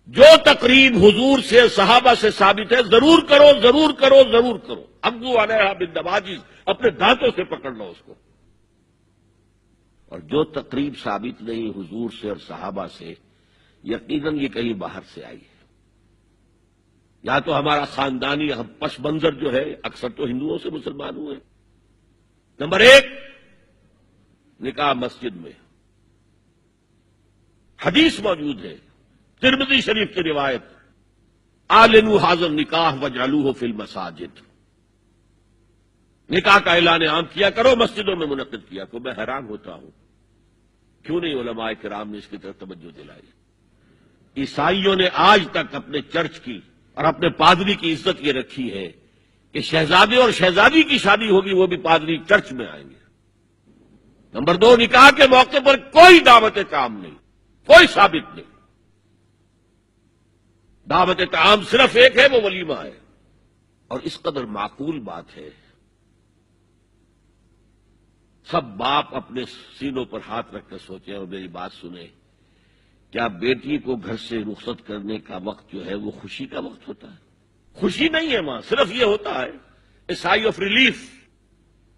جو تقریب حضور سے صحابہ سے ثابت ہے ضرور کرو ضرور کرو ضرور کرو. ابو علیہ بالنواجذ، اپنے دانتوں سے پکڑ لو اس کو. اور جو تقریب ثابت نہیں حضور سے اور صحابہ سے، یقیناً یہ کہیں باہر سے آئی ہے. یا تو ہمارا خاندانی پس منظر جو ہے، اکثر تو ہندوؤں سے مسلمان ہوئے. نمبر ایک، نکاح مسجد میں. حدیث موجود ہے ترمذی شریف کی روایت، اعلنوا ھذا النکاح واجعلوہ فی المساجد. نکاح کا اعلان عام کیا کرو، مسجدوں میں منعقد کیا کرو. میں حیران ہوتا ہوں کیوں نہیں علماء کرام نے اس کی طرف توجہ دلائی. عیسائیوں نے آج تک اپنے چرچ کی اور اپنے پادری کی عزت یہ رکھی ہے کہ شہزادے اور شہزادی کی شادی ہوگی وہ بھی پادری چرچ میں آئیں گے. نمبر دو، نکاح کے موقع پر کوئی دعوت طعام نہیں، کوئی ثابت نہیں. دعوت طعام صرف ایک ہے، وہ ولیمہ ہے. اور اس قدر معقول بات ہے، سب باپ اپنے سینوں پر ہاتھ رکھ کر سوچیں اور میری بات سنیں. کیا بیٹی کو گھر سے رخصت کرنے کا وقت جو ہے وہ خوشی کا وقت ہوتا ہے؟ خوشی نہیں ہے وہاں، صرف یہ ہوتا ہے اے سائی آف ریلیف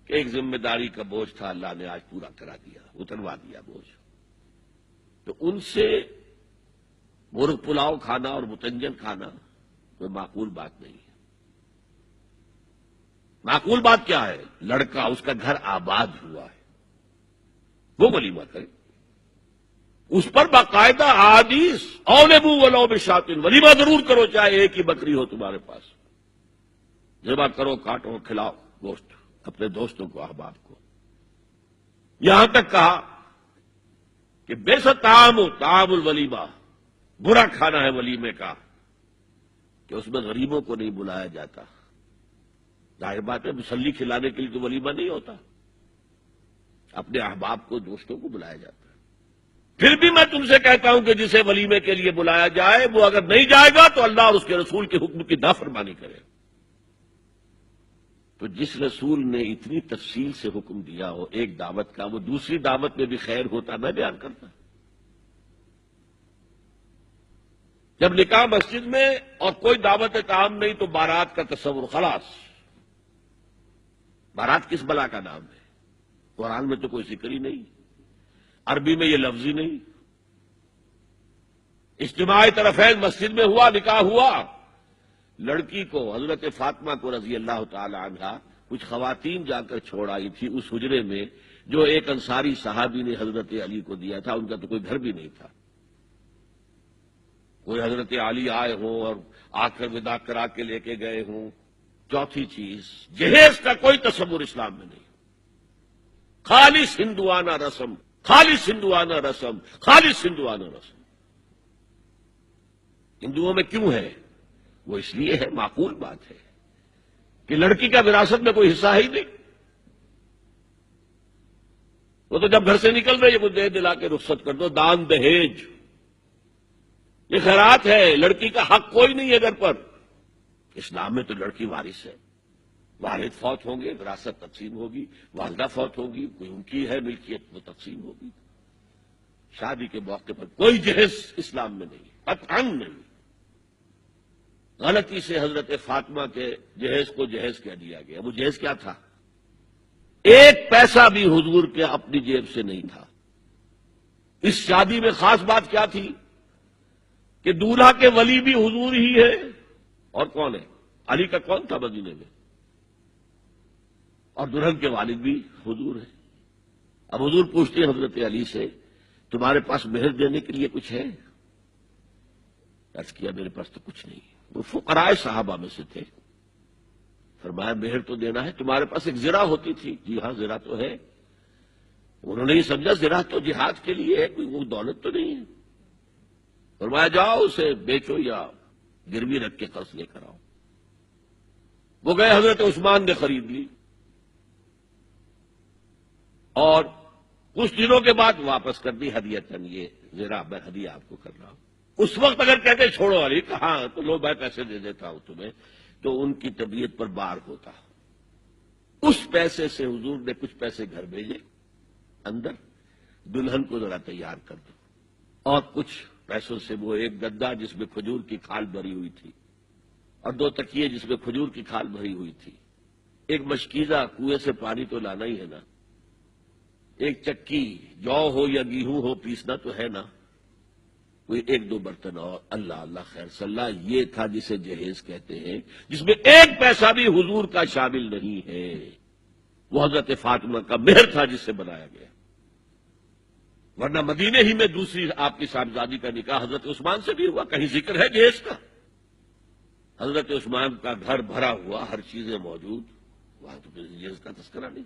کہ ایک ذمہ داری کا بوجھ تھا، اللہ نے آج پورا کرا دیا، اتروا دیا بوجھ. تو ان سے مرغ پلاؤ کھانا اور متنجن کھانا کوئی معقول بات نہیں ہے. معقول بات کیا ہے؟ لڑکا، اس کا گھر آباد ہوا ہے، وہ ولیمہ کرے. اس پر باقاعدہ احادیث اولبوا ولو بشاۃ، ولیمہ ضرور کرو چاہے ایک ہی بکری ہو تمہارے پاس. ذبح کرو، کاٹو، کھلاؤ گوشت اپنے دوستوں کو، احباب کو. یہاں تک کہا کہ بئس طعام طعام الولیمہ، برا کھانا ہے ولیمے کا کہ اس میں غریبوں کو نہیں بلایا جاتا. ظاہر بات ہے مسلی کھلانے کے لیے تو ولیمہ نہیں ہوتا، اپنے احباب کو، دوستوں کو بلایا جاتا ہے. پھر بھی میں تم سے کہتا ہوں کہ جسے ولیمے کے لیے بلایا جائے وہ اگر نہیں جائے گا تو اللہ اور اس کے رسول کے حکم کی نافرمانی کرے. تو جس رسول نے اتنی تفصیل سے حکم دیا ہو ایک دعوت کا، وہ دوسری دعوت میں بھی خیر ہوتا میں بیان کرتا. جب نکاح مسجد میں اور کوئی دعوت طعام نہیں تو بارات کا تصور خلاص. بارات کس بلا کا نام ہے؟ قرآن میں تو کوئی ذکر ہی نہیں، عربی میں یہ لفظ ہی نہیں. اجتماعی طرفین مسجد میں ہوا، نکاح ہوا. لڑکی کو، حضرت فاطمہ کو رضی اللہ تعالی عنہا، کچھ خواتین جا کر چھوڑ آئی تھی اس حجرے میں جو ایک انصاری صحابی نے حضرت علی کو دیا تھا. ان کا تو کوئی گھر بھی نہیں تھا. کوئی حضرت علی آئے ہوں اور آ کر وداع کرا کے لے کے گئے ہوں. چوتھی چیز، جہیز کا کوئی تصور اسلام میں نہیں. خالص ہندوانہ رسم، خالص ہندوانہ رسم، خالص ہندوانہ رسم. ہندوؤں میں کیوں ہے؟ وہ اس لیے ہے، معقول بات ہے کہ لڑکی کا وراثت میں کوئی حصہ ہی نہیں. وہ تو جب گھر سے نکل رہے یہ دے دلا کے رخصت کر دو. دان دہیج یہ خیرات ہے، لڑکی کا حق کوئی نہیں ہے گھر پر. اسلام میں تو لڑکی وارث ہے. والد فوت ہوں گے، وراثت تقسیم ہوگی. والدہ فوت ہوگی، کوئی ان کی ہے ملکیت، وہ تقسیم ہوگی. شادی کے موقع پر کوئی جہیز اسلام میں نہیں، قطعاً نہیں. غلطی سے حضرت فاطمہ کے جہیز کو جہیز کہہ دیا گیا. وہ جہیز کیا تھا؟ ایک پیسہ بھی حضور کے اپنی جیب سے نہیں تھا. اس شادی میں خاص بات کیا تھی کہ دولہا کے ولی بھی حضور ہی ہے. اور کون ہے؟ علی کا کون تھا مدینے میں؟ اور دلہن کے والد بھی حضور ہے. اب حضور پوچھتے ہیں حضرت علی سے، تمہارے پاس مہر دینے کے لیے کچھ ہے؟ عرض کیا میرے پاس تو کچھ نہیں. وہ فقراء صحابہ میں سے تھے. فرمایا مہر تو دینا ہے، تمہارے پاس ایک زرہ ہوتی تھی. جی ہاں زرہ تو ہے. انہوں نے یہ سمجھا زرہ تو جہاد کے لیے ہے، کوئی وہ دولت تو نہیں ہے. فرمایا جاؤ اسے بیچو یا گروی رکھ کے قرض لے کر آؤ. وہ گئے، حضرت عثمان نے خرید لی اور کچھ دنوں کے بعد واپس کر دی ہدیتاً. یہ زرہ میں ہدیہ آپ کو کر رہا ہوں. اس وقت اگر کہتے چھوڑو علی، کہاں تو لو میں پیسے دے دیتا ہوں تمہیں، تو ان کی طبیعت پر بار ہوتا. اس پیسے سے حضور نے کچھ پیسے گھر بھیجے، اندر دلہن کو ذرا تیار کر دو اور کچھ پیسوں سے وہ ایک گدا جس میں کھجور کی کھال بھری ہوئی تھی اور 2 تکیے جس میں کھجور کی کھال بھری ہوئی تھی، ایک مشکیزہ کنویں سے پانی تو لانا ہی ہے نا، ایک چکی جو ہو یا گیہوں ہو پیسنا تو ہے نا، کوئی 1-2 برتن اور اللہ اللہ خیر صلی اللہ، یہ تھا جسے جہیز کہتے ہیں، جس میں 1 پیسہ بھی حضور کا شامل نہیں ہے۔ وہ حضرت فاطمہ کا مہر تھا جس سے بنایا گیا، ورنہ مدینے ہی میں دوسری آپ کی صاحبزادی کا نکاح حضرت عثمان سے بھی ہوا، کہیں ذکر ہے جہیز کا؟ حضرت عثمان کا گھر بھرا ہوا، ہر چیزیں موجود، وہاں تو جہیز کا تذکرہ نہیں۔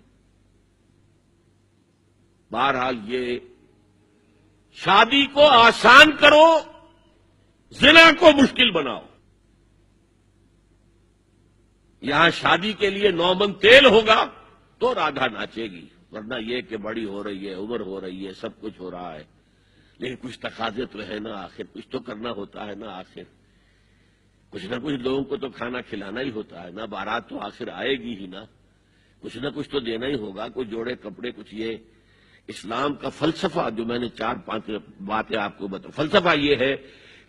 بہرحال یہ شادی کو آسان کرو، زنا کو مشکل بناؤ۔ یہاں شادی کے لیے 9 من تیل ہوگا تو رادھا ناچے گی، ورنہ یہ کہ بڑی ہو رہی ہے، عمر ہو رہی ہے، سب کچھ ہو رہا ہے، لیکن کچھ تقاضے تو ہے نا، آخر کچھ تو کرنا ہوتا ہے نا، آخر کچھ نہ کچھ لوگوں کو تو کھانا کھلانا ہی ہوتا ہے نا، بارات تو آخر آئے گی ہی نا، کچھ نہ کچھ تو دینا ہی ہوگا، کچھ جوڑے کپڑے، کچھ یہ۔ اسلام کا فلسفہ جو میں نے 4-5 باتیں آپ کو بتا، فلسفہ یہ ہے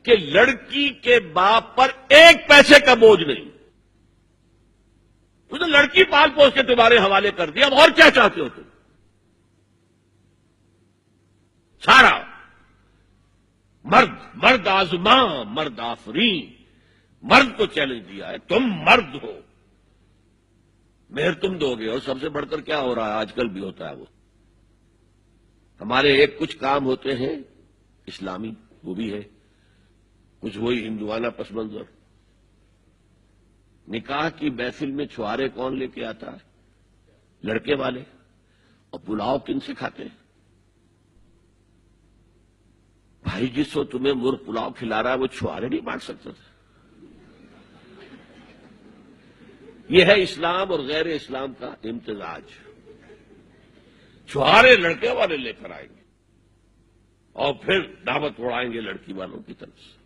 کہ لڑکی کے باپ پر 1 پیسے کا بوجھ نہیں، تو لڑکی پال پوس کے تمہارے حوالے کر دیا، اب اور کیا چاہتے ہو تم؟ سارا مرد آزماں مرد آفرین، مرد کو چیلنج دیا ہے، تم مرد ہو، مہر تم دو گے، اور سب سے بڑھ کر کیا ہو رہا ہے آج کل بھی ہوتا ہے، وہ ہمارے کچھ کام ہوتے ہیں اسلامی، وہ بھی ہے، کچھ وہی ہندوانہ پس منظر۔ نکاح کی محفل میں چھوارے کون لے کے آتا ہے؟ لڑکے والے، اور پلاؤ کن سے کھاتے ہیں؟ بھائی جس کو تمہیں مرغ پلاؤ کھلا رہا ہے وہ چھوارے نہیں بانٹ سکتا تھا؟ یہ ہے اسلام اور غیر اسلام کا امتزاج۔ چھوارے لڑکے والے لے کر آئیں گے اور پھر دعوت اڑائیں گے لڑکی والوں کی طرف سے۔